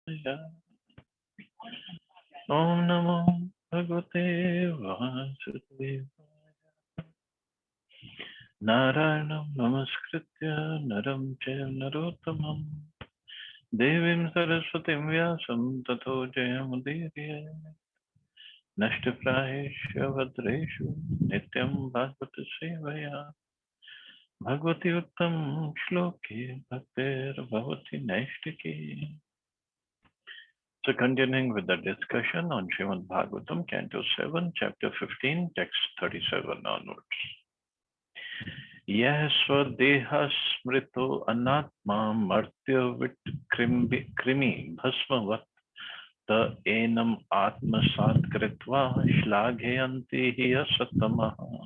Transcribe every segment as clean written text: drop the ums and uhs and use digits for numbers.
Om Namo Bhagavate Vasudevaya. Narayanam Namaskritya Naram Chaiva Narottamam Devim Saraswatim Vyasam Tato Jayamudiraya Nashtaprayeshu Bhadreshu Nityam Bhagavata Sevaya Bhagavati Uttam Shloki Bhaktir Bhavati Naishtiki. So continuing with the discussion on Srimad Bhagavatam, Canto 7, Chapter 15, Text 37 onwards. Yah swadeha smrito anatma martya vit krimi bhasmavat ta enam atmasat kritva shlaghayanti hi asatamaha.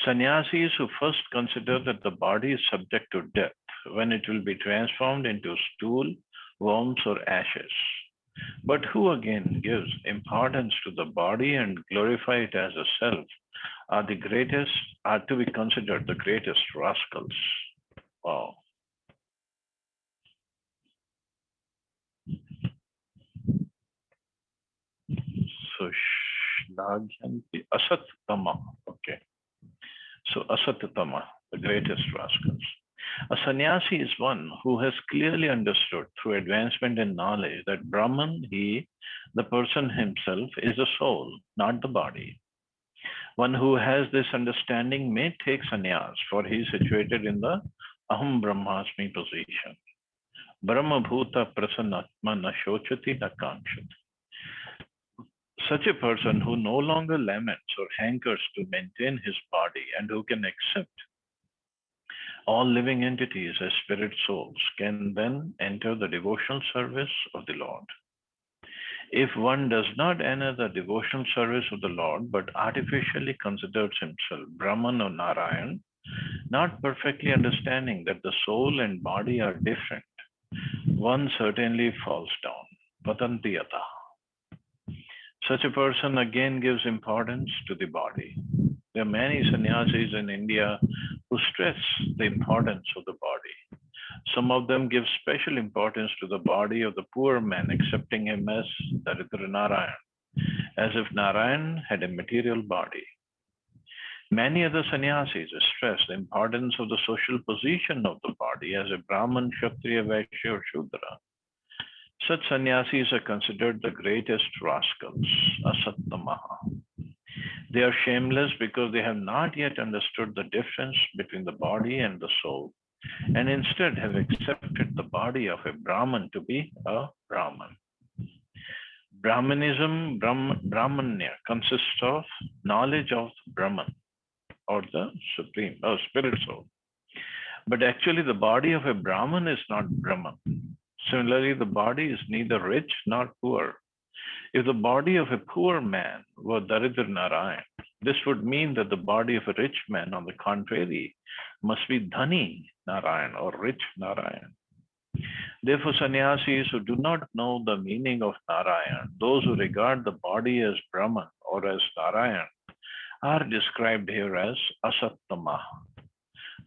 Sannyasis who first consider that the body is subject to death when it will be transformed into stool, worms, or ashes, but who again gives importance to the body and glorify it as a self, are to be considered the greatest rascals. Wow. So Shlagyanti Asatama. Okay. So Asatama, the greatest rascals. A sannyasi is one who has clearly understood through advancement in knowledge that Brahman, he, the person himself, is a soul, not the body. One who has this understanding may take sannyas, for he is situated in the Aham Brahmasmi position. Brahma Bhuta Prasannatma na shochati na kankshati. Such a person who no longer laments or hankers to maintain his body and who can accept all living entities as spirit souls can then enter the devotional service of the Lord. If one does not enter the devotional service of the Lord but artificially considers himself Brahman or Narayan, not perfectly understanding that the soul and body are different, one certainly falls down. Patantiyata. Such a person again gives importance to the body. There are many sannyasis in India who stress the importance of the body. Some of them give special importance to the body of the poor man, accepting him as Daridra Narayan, as if Narayan had a material body. Many other sannyasis stress the importance of the social position of the body as a Brahman, Kshatriya, Vaishya, or Shudra. Such sannyasis are considered the greatest rascals, asattamaha. They are shameless because they have not yet understood the difference between the body and the soul, and instead have accepted the body of a Brahman to be a Brahman. Brahmanya consists of knowledge of Brahman or the Supreme or Spirit Soul. But actually, the body of a Brahman is not Brahman. Similarly, the body is neither rich nor poor. If the body of a poor man were Daridra Narayan, this would mean that the body of a rich man, on the contrary, must be Dhani Narayan or rich Narayan. Therefore, sannyasis who do not know the meaning of Narayan, those who regard the body as Brahman or as Narayan, are described here as asattama,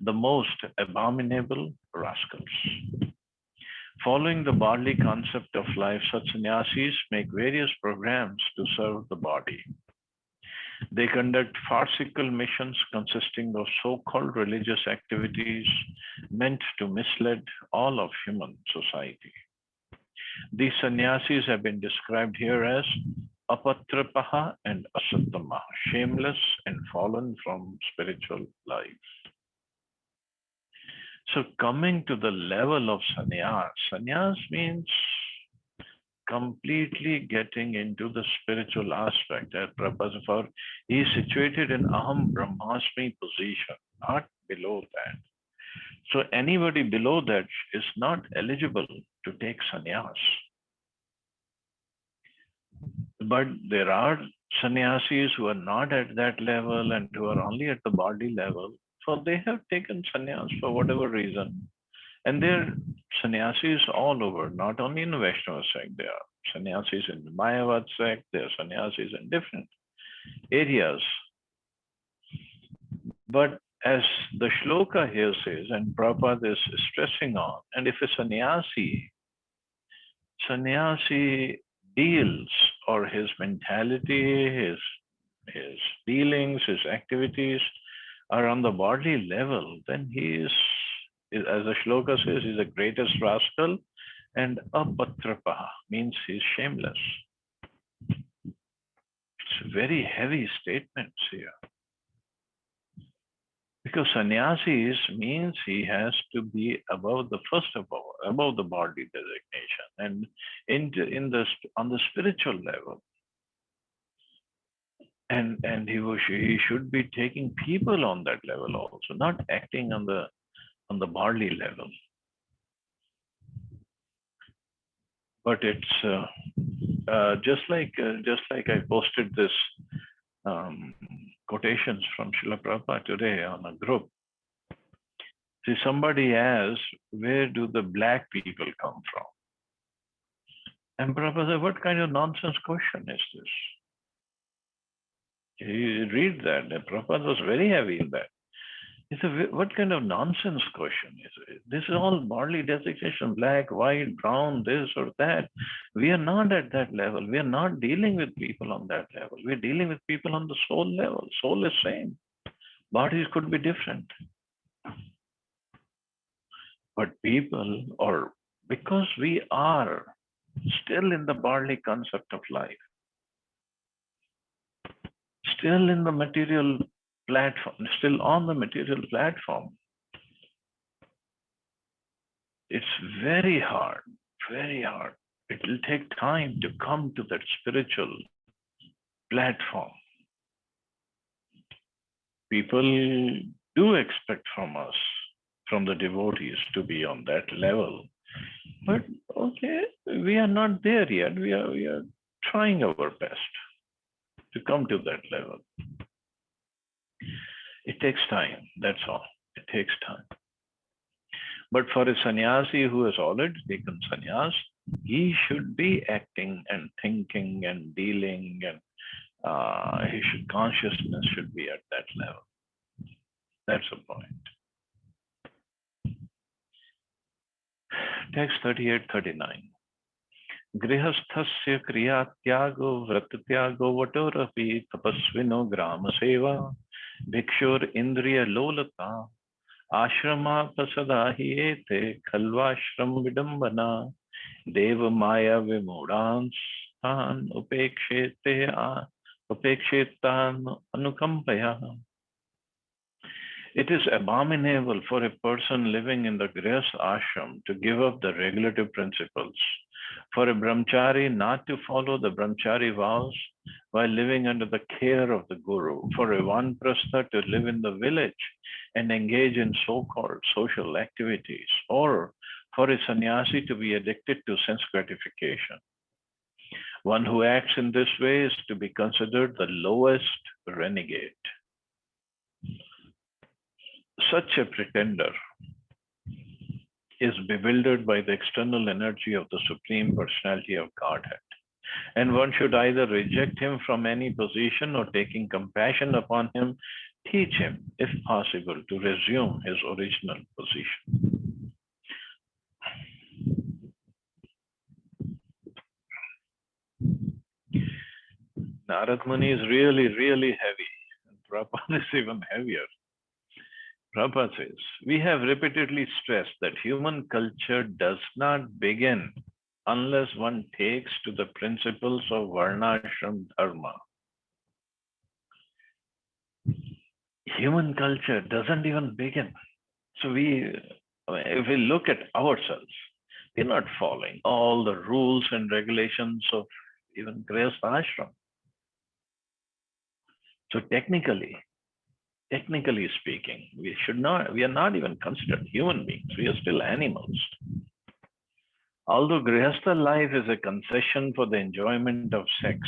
the most abominable rascals. Following the bodily concept of life, such sannyasis make various programs to serve the body. They conduct farcical missions consisting of so-called religious activities meant to mislead all of human society. These sannyasis have been described here as apatrapaha and asattama, shameless and fallen from spiritual life. So coming to the level of sannyas means completely getting into the spiritual aspect. As Prabhupada for he is situated in Aham Brahmasmi position, not below that. So anybody below that is not eligible to take sannyas. But there are sannyasis who are not at that level and who are only at the body level. So they have taken sannyas for whatever reason. And there are sannyasis all over, not only in the Vaishnava sect. There are sannyasis in the Mayavad sect, there are sannyasis in different areas. But as the shloka here says, and Prabhupada is stressing on, and if a sannyasi sannyasi deals, or his mentality, his dealings, his activities are on the bodily level, then he is, as the shloka says, he's the greatest rascal, and apatrapaha means he's shameless. It's very heavy statements here. Because sannyasis means he has to be above the first of all, above the body designation, and on the spiritual level. And he should be taking people on that level also, not acting on the bodily level. But it's just like I posted this quotations from Srila Prabhupada today on a group. See, somebody asked, where do the black people come from? And Prabhupada said, what kind of nonsense question is this? You read that. Prabhupada was very heavy in that. He said, what kind of nonsense question is it? This is all bodily designation, black, white, brown, this or that. We are not at that level. We are not dealing with people on that level. We're dealing with people on the soul level. Soul is same. Bodies could be different. But people, or because we are still in the bodily concept of life, still in the material platform, still on the material platform, it's very hard, very hard. It will take time to come to that spiritual platform. People do expect from us, from the devotees, to be on that level. But okay, we are not there yet. We are trying our best to come to that level. It takes time, that's all. It takes time. But for a sannyasi who has already taken sannyas, he should be acting and thinking and dealing, and consciousness should be at that level. That's the point. Text 38-39. Grihasthasya kriya tyago vratatyago vatorapi tapasvino grama seva bhikshur indriya lolata ashrama pasadahiete khalvashram vidambana deva maya vimudans tan upekshetan anukampaya. It is abominable for a person living in the Grihastha ashram to give up the regulative principles, for a brahmachari not to follow the brahmachari vows while living under the care of the guru, for a vanprastha to live in the village and engage in so-called social activities, or for a sannyasi to be addicted to sense gratification. One who acts in this way is to be considered the lowest renegade. Such a pretender is bewildered by the external energy of the Supreme Personality of Godhead, and one should either reject him from any position or, taking compassion upon him, teach him, if possible, to resume his original position. Narad Muni is really, really heavy. Prabhupada is even heavier. Prabhupada says, we have repeatedly stressed that human culture does not begin unless one takes to the principles of Varnashram Dharma. Human culture doesn't even begin. So if we look at ourselves, we're not following all the rules and regulations of even Grihastha ashram. So technically speaking, we are not even considered human beings. We are still animals. Although Grihastha life is a concession for the enjoyment of sex,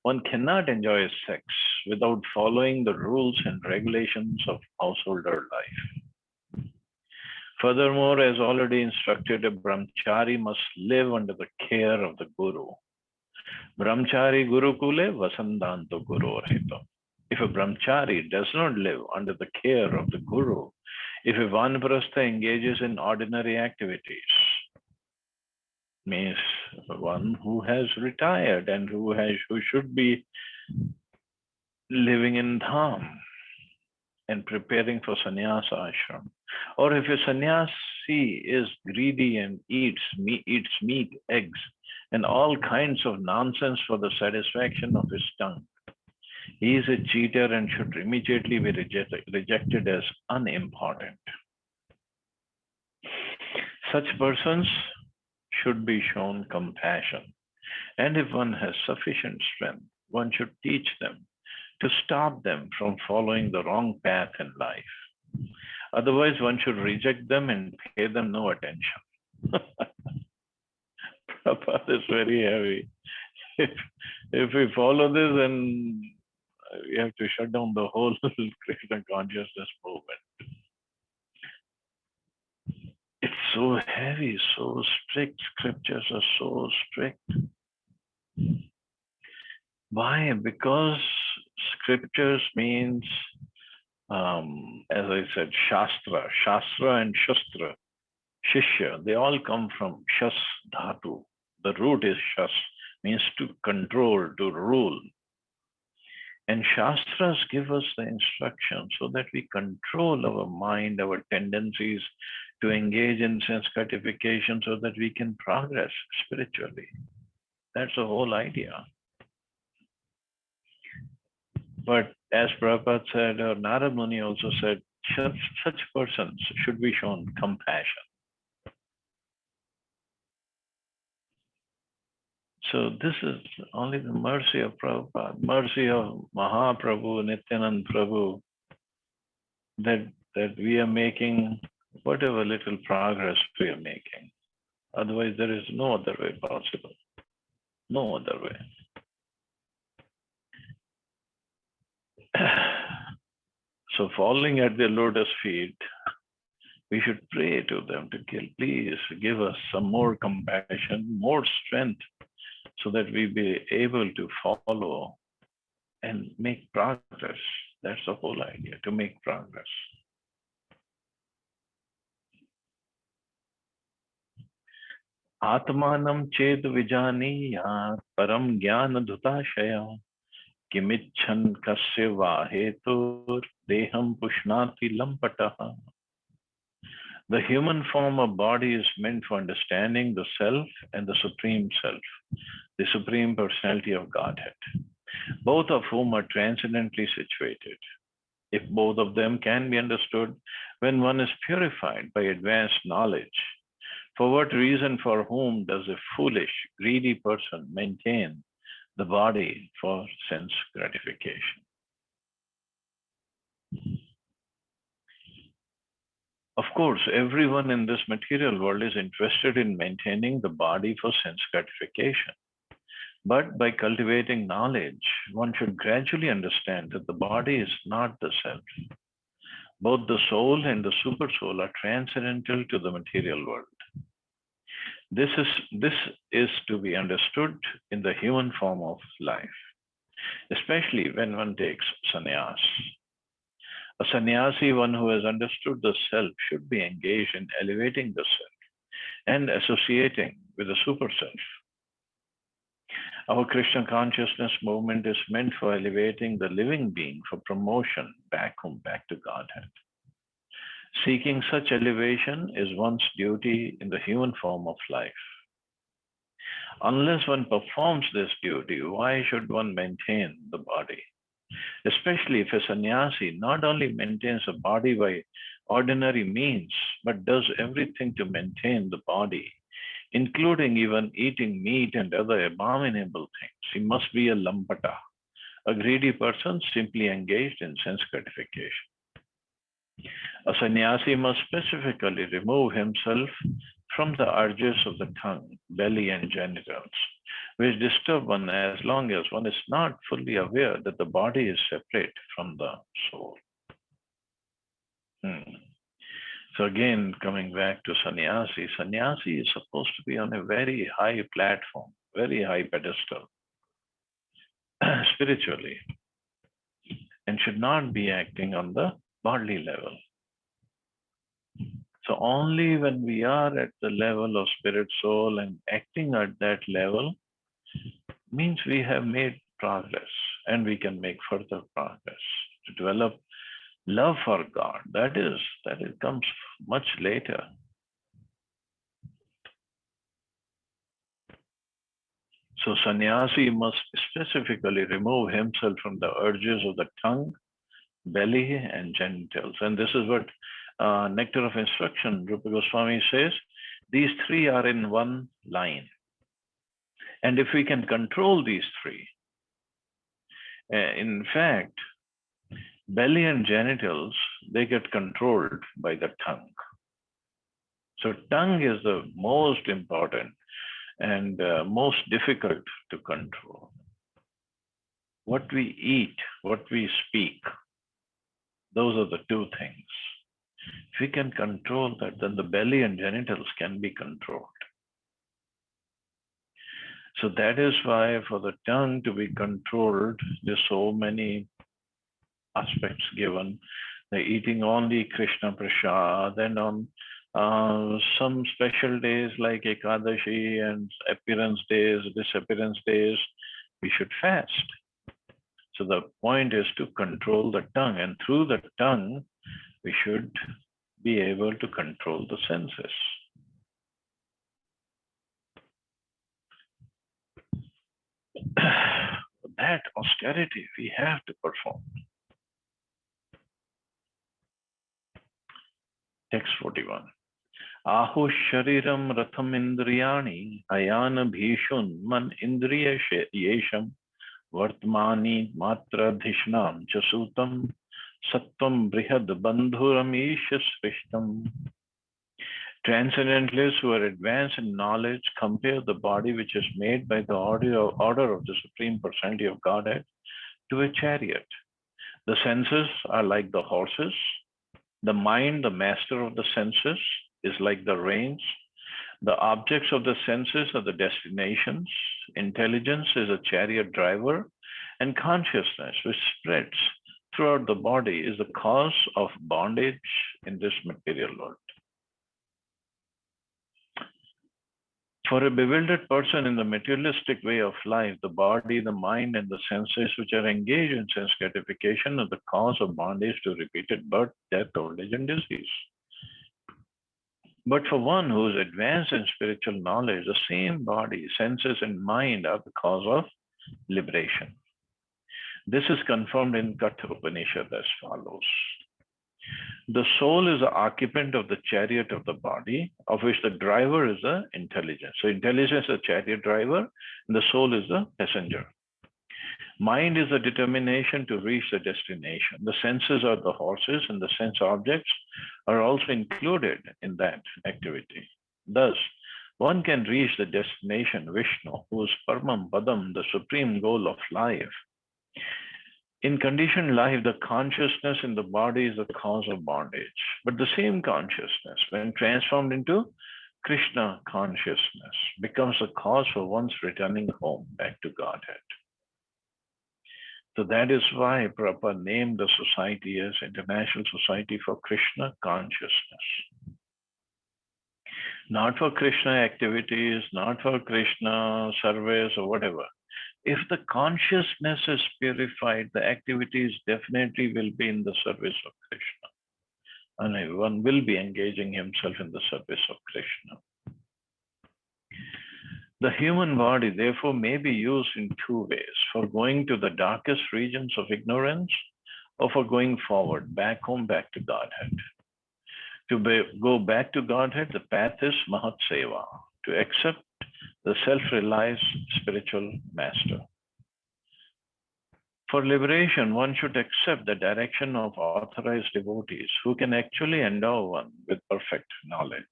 one cannot enjoy sex without following the rules and regulations of householder life. Furthermore, as already instructed, a brahmachari must live under the care of the guru. Brahmachari gurukule vasandanto guru arhito. If a brahmachari does not live under the care of the guru, if a vanprastha engages in ordinary activities, means one who has retired and who should be living in dham and preparing for sannyasa ashram. Or if a sannyasi is greedy and eats meat, eggs, and all kinds of nonsense for the satisfaction of his tongue, he is a cheater and should immediately be rejected as unimportant. Such persons should be shown compassion. And if one has sufficient strength, one should teach them to stop them from following the wrong path in life. Otherwise, one should reject them and pay them no attention. Prabhupada is very heavy. If we follow this, then we have to shut down the whole Krishna consciousness movement. It's so heavy, so strict. Scriptures are so strict. Why? Because scriptures means, as I said, Shastra. Shastra and Shastra, Shishya, they all come from Shas Dhatu. The root is Shas, means to control, to rule. And Shastras give us the instruction so that we control our mind, our tendencies to engage in sense gratification so that we can progress spiritually. That's the whole idea. But as Prabhupada said, or Narad Muni also said, such persons should be shown compassion. So this is only the mercy of Prabhupada, mercy of Mahaprabhu, Nityanand Prabhu, that we are making whatever little progress we are making. Otherwise, there is no other way possible. No other way. So falling at their lotus feet, we should pray to them to please give us some more compassion, more strength, so that we be able to follow and make progress. That's the whole idea, to make progress. Atmanam ched vijaniya param jnana dhutashaya Kimichan kasya hetur deham pushnati lampataha. The human form of body is meant for understanding the self and the supreme self, the supreme personality of Godhead, both of whom are transcendently situated. If both of them can be understood when one is purified by advanced knowledge, for what reason, for whom does a foolish, greedy person maintain the body for sense gratification? Of course, everyone in this material world is interested in maintaining the body for sense gratification. But by cultivating knowledge, one should gradually understand that the body is not the self. Both the soul and the super soul are transcendental to the material world. This is to be understood in the human form of life, especially when one takes sannyas. A sannyasi, one who has understood the self, should be engaged in elevating the self and associating with the super self. Our Krishna consciousness movement is meant for elevating the living being for promotion back home, back to Godhead. Seeking such elevation is one's duty in the human form of life. Unless one performs this duty, why should one maintain the body? Especially if a sannyasi not only maintains a body by ordinary means, but does everything to maintain the body, including even eating meat and other abominable things. He must be a lampata, a greedy person simply engaged in sense gratification. A sannyasi must specifically remove himself from the urges of the tongue, belly, and genitals, which disturb one as long as one is not fully aware that the body is separate from the soul. So again, coming back to sannyasi, sannyasi is supposed to be on a very high platform, very high pedestal, spiritually, and should not be acting on the bodily level. So only when we are at the level of spirit soul and acting at that level means we have made progress, and we can make further progress to develop love for God. That it comes much later. So sannyasi must specifically remove himself from the urges of the tongue, belly, and genitals. And this is what Nectar of Instruction, Rupa Goswami says, these three are in one line. And if we can control these three, in fact, belly and genitals, they get controlled by the tongue. So tongue is the most important and most difficult to control. What we eat, what we speak, those are the two things. If we can control that, then the belly and genitals can be controlled. So that is why for the tongue to be controlled, there's so many aspects given. The eating only Krishna Prasad, and on some special days like Ekadashi and appearance days, disappearance days, we should fast. So the point is to control the tongue, and through the tongue, we should be able to control the senses. That austerity we have to perform. Text 41. Ahu shariram ratham indriyani ayana bhishun man indriya yesham vartmani matra dhishnam chasutam sattvam brihad bandhuram isha srishtam. Transcendentalists who are advanced in knowledge compare the body which is made by the order of the Supreme Personality of Godhead to a chariot. The senses are like the horses. The mind, the master of the senses, is like the reins. The objects of the senses are the destinations. Intelligence is a chariot driver, and consciousness, which spreads throughout the body, is the cause of bondage in this material world. For a bewildered person in the materialistic way of life, the body, the mind, and the senses which are engaged in sense gratification are the cause of bondage to repeated birth, death, old age, and disease. But for one who is advanced in spiritual knowledge, the same body, senses, and mind are the cause of liberation. This is confirmed in Katha Upanishad as follows. The soul is the occupant of the chariot of the body, of which the driver is the intelligence. So intelligence is the chariot driver, and the soul is the passenger. Mind is the determination to reach the destination. The senses are the horses, and the sense objects are also included in that activity. Thus, one can reach the destination, Vishnu, who is Paramam Padam, the supreme goal of life. In conditioned life, the consciousness in the body is the cause of bondage. But the same consciousness, when transformed into Krishna consciousness, becomes the cause for one's returning home back to Godhead. So that is why Prabhupada named the society as International Society for Krishna Consciousness. Not for Krishna activities, not for Krishna service or whatever. If the consciousness is purified, the activities definitely will be in the service of Krishna. And one will be engaging himself in the service of Krishna. The human body, therefore, may be used in two ways: for going to the darkest regions of ignorance, or for going forward, back home, back to Godhead. Go back to Godhead, the path is Mahat Seva, to accept the self-realized spiritual master. For liberation, one should accept the direction of authorized devotees who can actually endow one with perfect knowledge.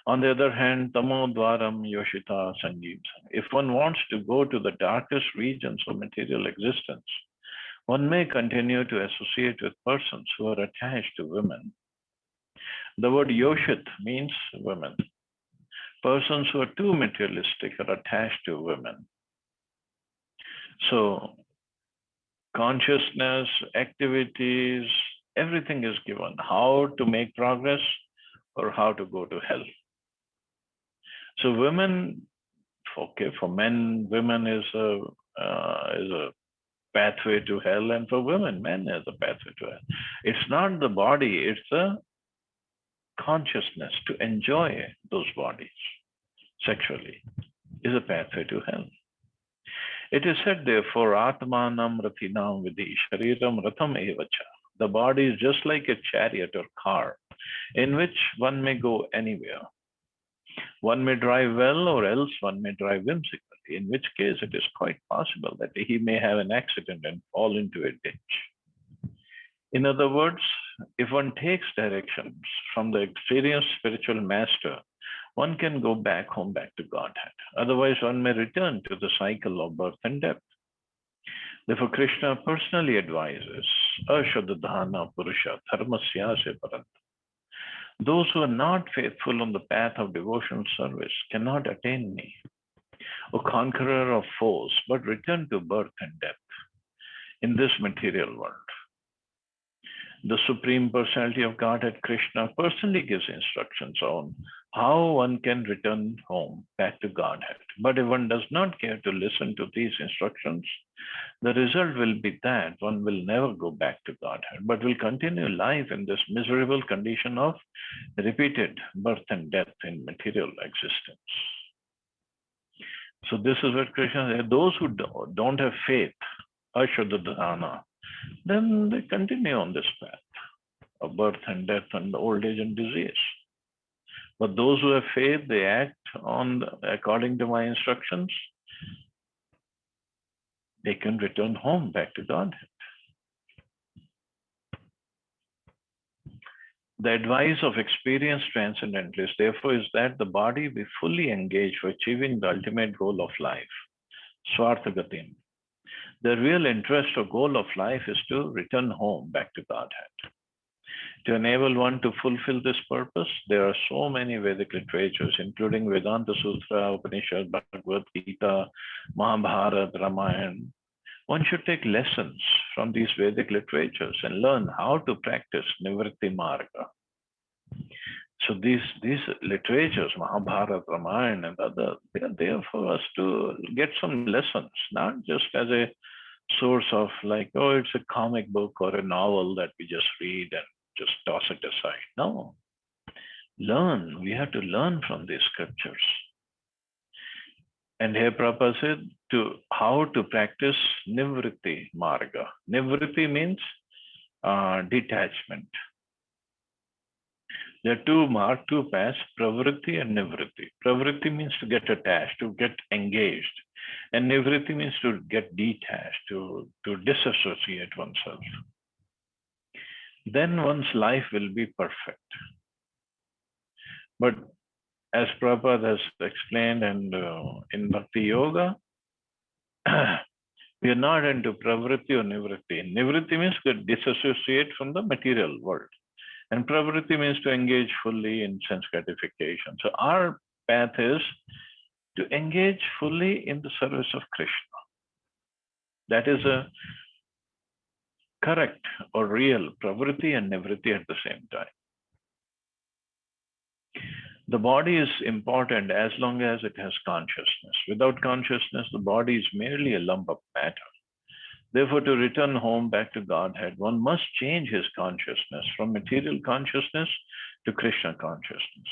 On the other hand, Tamo Dwaram Yoshita Sangeet. If one wants to go to the darkest regions of material existence, one may continue to associate with persons who are attached to women. The word Yoshit means women. Persons who are too materialistic are attached to women. So consciousness, activities, Everything is given. How to make progress or how to go to hell. So women, okay, for men, women is a pathway to hell, and for women, men is a pathway to hell. It's not the body, it's the consciousness to enjoy those bodies sexually is a pathway to hell. It is said, therefore, Atmanam Rathinam Vidhi Shariram Ratham Evacha. The body is just like a chariot or car in which one may go anywhere. One may drive well, or else one may drive whimsically, in which case it is quite possible that he may have an accident and fall into a ditch. In other words, if one takes directions from the experienced spiritual master, one can go back home, back to Godhead. Otherwise, one may return to the cycle of birth and death. Therefore, Krishna personally advises, Ashaddhana Purusha Dharmasya Se Parant. Those who are not faithful on the path of devotional service cannot attain me, O conqueror of foes, but return to birth and death in this material world. The Supreme Personality of Godhead, Krishna, personally gives instructions on how one can return home back to Godhead. But if one does not care to listen to these instructions, the result will be that one will never go back to Godhead, but will continue life in this miserable condition of repeated birth and death in material existence. So this is what Krishna said. Those who don't have faith, Ashaddhana, then they continue on this path of birth and death and old age and disease. But those who have faith, they act according to my instructions, they can return home back to Godhead. The advice of experienced transcendentalists, therefore, is that the body be fully engaged for achieving the ultimate goal of life, Swarthagatim. The real interest or goal of life is to return home back to Godhead. To enable one to fulfill this purpose, there are so many Vedic literatures, including Vedanta Sutra, Upanishad, Bhagavad Gita, Mahabharata, Ramayana. One should take lessons from these Vedic literatures and learn how to practice Nivritti Marga. So these literatures, Mahabharata, Ramayana, and other, they are there for us to get some lessons, not just as a source of like, oh, it's a comic book or a novel that we just read and just toss it aside. No. Learn. We have to learn from these scriptures. And here Prabhupada said how to practice Nivritti Marga. Nivritti means detachment. There are two paths, Pravritti and Nivritti. Pravritti means to get attached, to get engaged. And Nivritti means to get detached, to disassociate oneself. Then one's life will be perfect. But as Prabhupada has explained and in Bhakti Yoga, we are not into Pravritti or Nivritti. Nivritti means to disassociate from the material world. And Pravritti means to engage fully in sense gratification. So our path is to engage fully in the service of Krishna. That is a correct or real Pravritti and Nivritti at the same time. The body is important as long as it has consciousness. Without consciousness, the body is merely a lump of matter. Therefore, to return home back to Godhead, one must change his consciousness from material consciousness to Krishna consciousness.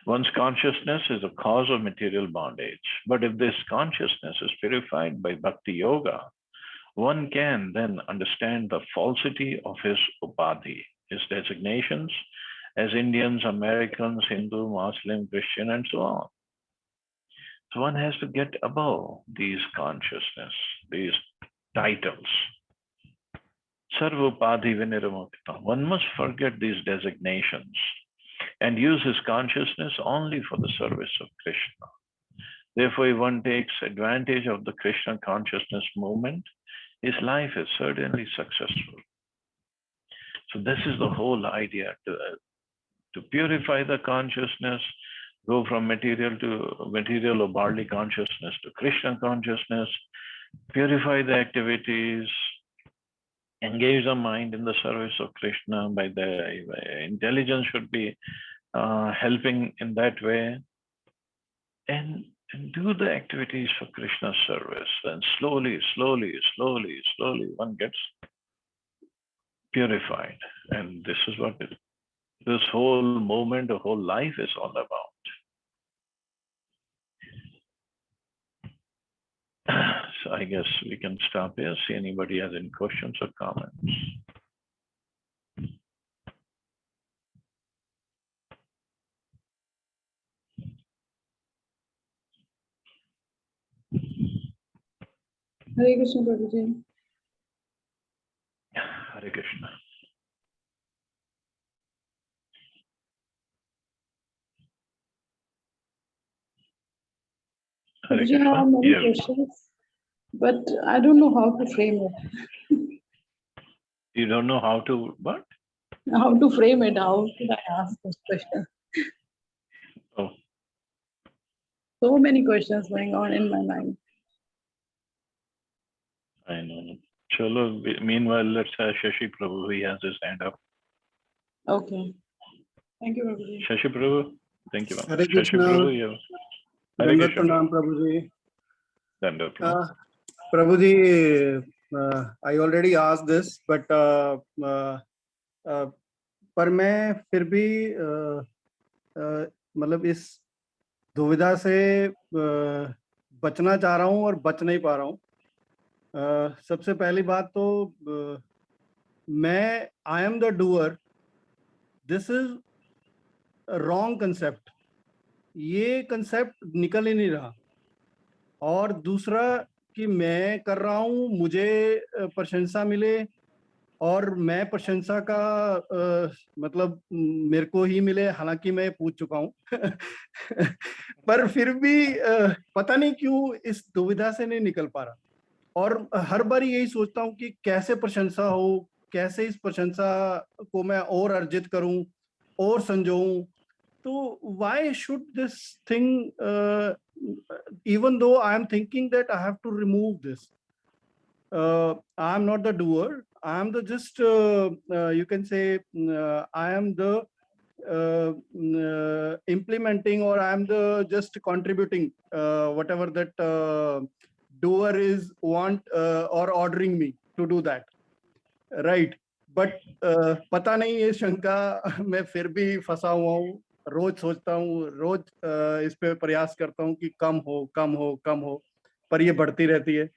One's consciousness is a cause of material bondage. But if this consciousness is purified by Bhakti Yoga, one can then understand the falsity of his upadhi, his designations, as Indians, Americans, Hindu, Muslim, Christian, and so on. So one has to get above these consciousness, these titles. Sarva Upadhi Viniramukta. One must forget these designations and use his consciousness only for the service of Krishna. Therefore, if one takes advantage of the Krishna consciousness movement, his life is certainly successful. So this is the whole idea, to purify the consciousness, go from material or bodily consciousness to Krishna consciousness, purify the activities, engage the mind in the service of Krishna by the intelligence should be helping in that way, and do the activities for Krishna's service. And slowly one gets purified. And this is what this whole movement, the whole life is all about. So I guess we can stop here. See anybody has any questions or comments. Hare Krishna, Prabhuji. Hare Krishna. Hare Prabhuji, I Krishna. have many Yeah. questions, but I don't know how to frame it. You don't know how to what? How to frame it? How should I ask this question? Oh, So many questions going on in my mind. I know. Chalo, meanwhile, let's have Shashi Prabhu. He has his hand up. Okay. Thank you, Prabhuji. Shashi Prabhu, thank you. Hare Shashi Krishna. Prabhu, you. Hare Dandat Krishna. Pranam, Prabhuji. Dandat Pranam. Prabhuji, I already asked this, but पर मैं फिर भी मतलब इस दुविधा से बचना चाह रहा हूँ और बच नहीं पा रहा हूँ। सबसे पहली बात तो मैं I am the doer, this is wrong concept, ये कंसेप्ट निकल ही नहीं रहा। और दूसरा कि मैं कर रहा हूँ, मुझे प्रशंसा मिले और मैं प्रशंसा का मतलब मेरे को ही मिले, हालांकि मैं पूछ चुका हूँ पर फिर भी पता नहीं क्यों इस दुविधा से नहीं निकल पा रहा। और हर बार यही सोचता हूँ कि कैसे प्रशंसा हो, कैसे इस प्रशंसा को मैं और अर्जित करूं और संजोऊं। तो why should this thing, even though I am thinking that I have to remove this, I am not the doer, I am the just you can say I am the implementing, or I am the just contributing whatever that doer is want or ordering me to do that, right? But पता नहीं ये शंका मैं फिर भी फंसा हुआ हूँ। रोज सोचता हूँ, रोज इस पे प्रयास करता हूँ कि कम हो कम हो कम हो, पर ये बढ़ती रहती है।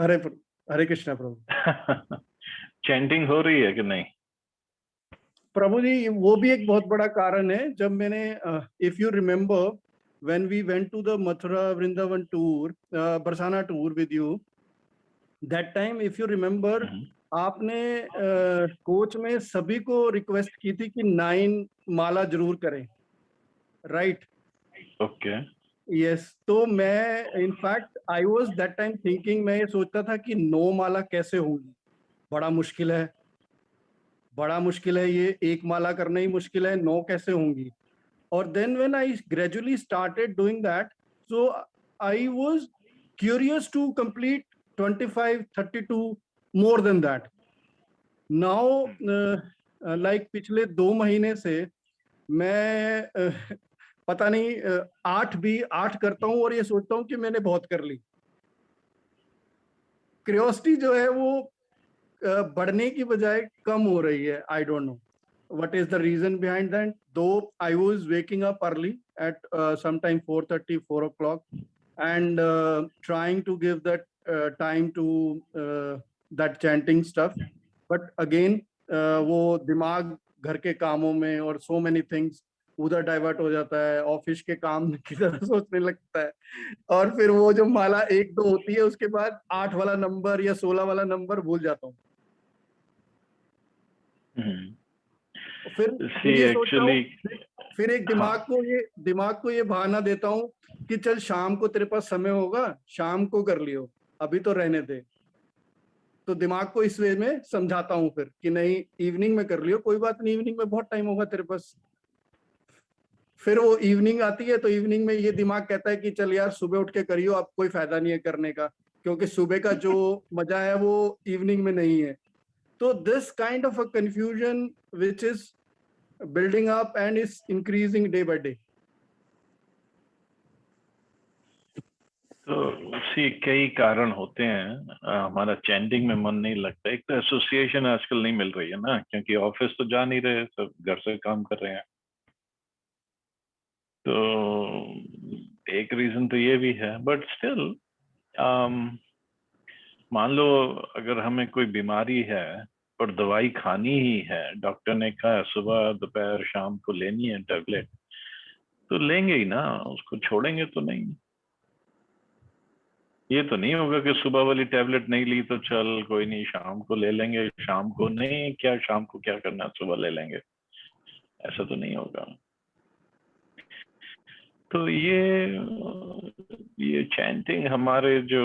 हरे हरे कृष्णा प्रभु। चैंटिंग हो रही है कि नहीं? प्रभु जी, वो भी एक बहुत बड़ा कारण है। जब मैंने if you remember when we went to the Mathura Vrindavan tour, Barsana tour with you, that time if you remember, आपने कोच में सभी को रिक्वेस्ट की थी कि 9 माला जरूर करें, राइट? Okay, yes. तो मैं in fact I was that time thinking, मैं ये सोचता था कि 9 माला कैसे होंगी, बड़ा मुश्किल है, बड़ा मुश्किल है, ये 1 माला करना ही मुश्किल है, 9 कैसे होंगी। और then when I gradually started doing that, so I was curious to complete 25, 32, more than that. Now like पिछले 2 महीने से मैं पता नहीं 8 करता हूँ और ये सोचता हूँ कि मैंने बहुत कर ली। क्यूरियोसिटी जो है वो बढ़ने की बजाय कम हो रही है। I don't know what is the reason behind that, though I was waking up early at sometime 4:30, 4 o'clock, and trying to give that time to that chanting stuff, but again वो दिमाग घर के कामों में और so many things उधर divert हो जाता है, ऑफिस के काम की तरह सोचने लगता है, और फिर वो जो माला 1-2 होती है उसके बाद 8 वाला नंबर या 16 वाला नंबर भूल जाता हूँ। फिर ये सोचता हूँ, फिर एक दिमाग को ये बहाना देता हूँ कि चल शाम को तेरे पास समय होगा, शाम को कर लियो, अभी तो रहने दे। तो दिमाग को इस वे में समझाता हूँ फिर कि नहीं, इवनिंग में कर लियो, कोई बात नहीं, इवनिंग में बहुत टाइम होगा तेरे पास। फिर वो इवनिंग आती है तो इवनिंग में ये दिमाग कहता है कि चल यार सुबह उठ के करियो, अब कोई फायदा नहीं है करने का, क्योंकि सुबह का जो मजा है वो इवनिंग में नहीं है. तो this kind of a confusion which is building up and is increasing day by day. तो उसी कई कारण होते हैं. हमारा चैंटिंग में मन नहीं लगता. एक तो एसोसिएशन आजकल नहीं मिल रही है ना, क्योंकि ऑफिस तो जा नहीं रहे, सब घर से काम कर रहे हैं. तो एक रीजन तो ये भी है. बट स्टिल मान लो अगर हमें कोई बीमारी है और दवाई खानी ही है, डॉक्टर ने कहा सुबह दोपहर शाम को लेनी है टैबलेट, तो लेंगे ही ना, उसको छोड़ेंगे तो नहीं. ये तो नहीं होगा कि सुबह वाली टैबलेट नहीं ली तो चल कोई नहीं शाम को ले लेंगे, शाम को नहीं, क्या शाम को क्या करना, सुबह ले लेंगे. ऐसा तो नहीं होगा. तो ये चैंटिंग हमारे जो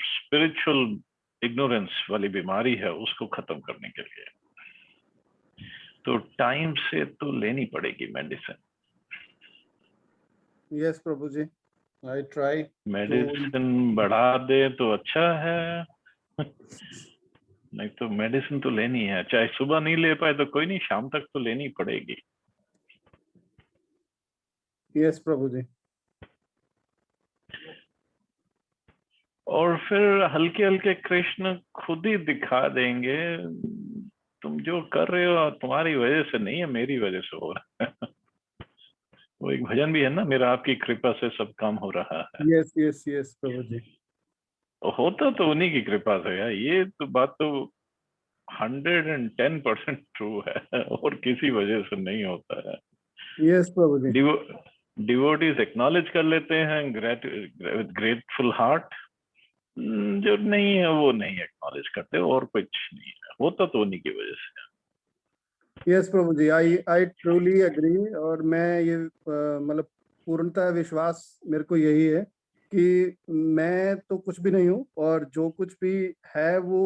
स्पिरिचुअल इग्नोरेंस वाली बीमारी है उसको खत्म करने के लिए तो टाइम से तो लेनी पड़ेगी medicine. Yes, Prabhu ji, I try. Medicine बढ़ा दे तो अच्छा है. नहीं तो मेडिसिन तो लेनी है, चाहे सुबह नहीं ले पाए तो कोई नहीं, शाम तक तो लेनी पड़ेगी. Yes, प्रभु जी. और फिर हल्के हल्के कृष्ण खुद ही दिखा देंगे, तुम जो कर रहे हो तुम्हारी वजह से नहीं है, मेरी वजह से हो रहा है. वो एक भजन भी है ना, मेरा आपकी कृपा से सब काम हो रहा है. Yes, yes, yes, प्रभु जी. होता तो उन्हीं की कृपा से है. ये तो बात तो 110% ट्रू है, और किसी वजह से नहीं होता है. Yes, प्रभु जी. डिवोटीज एक्नॉलेज कर लेते हैं ग्रेटफुल हार्ट. जो नहीं है वो नहीं एक्नॉलेज करते, और कुछ नहीं है. होता तो उन्हीं की वजह से. Yes, Prabhu ji. I truly agree. और मैं ये मतलब पूर्णतः विश्वास मेरे को यही है कि मैं तो कुछ भी नहीं हूँ, और जो कुछ भी है वो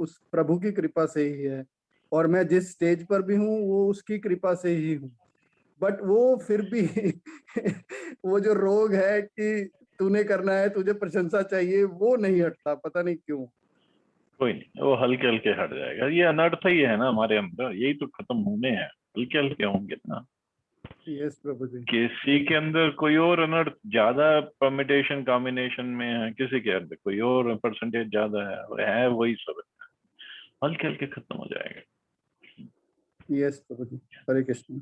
उस प्रभु की कृपा से ही है, और मैं जिस स्टेज पर भी हूँ वो उसकी कृपा से ही हूँ. बट वो फिर भी वो जो रोग है कि तूने करना है, तुझे प्रशंसा चाहिए, वो नहीं हटता, पता नहीं क्यों. कोई नहीं, वो हल्के हल्के हट जाएगा. ये अनर्थ ही है ना हमारे अंदर, यही तो खत्म होने हैं. हल्के हल्के होंगे ना. यस प्रभु जी. किसी के अंदर कोई और अनर्थ ज्यादा परमिटेशन कॉम्बिनेशन में है, किसी के अंदर कोई और परसेंटेज ज्यादा है वही सब है. हल्के हल्के खत्म हो जाएगा. यस प्रभु जी. हरे कृष्ण.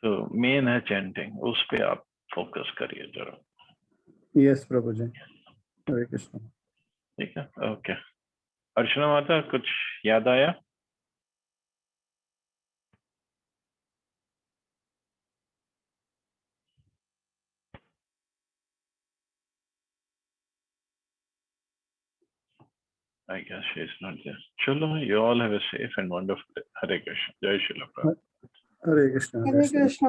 तो मेन है चैंटिंग, उस पे आप फोकस करिए जरा. यस प्रभु जी. हरे कृष्ण. ठीक है, ओके. अर्चना माता कुछ याद आया? I guess she's not there. Chalo, you all have a safe and wonderful day. Hare Krishna. Jai Shri Prabhupada. Hare Krishna. Hare Krishna.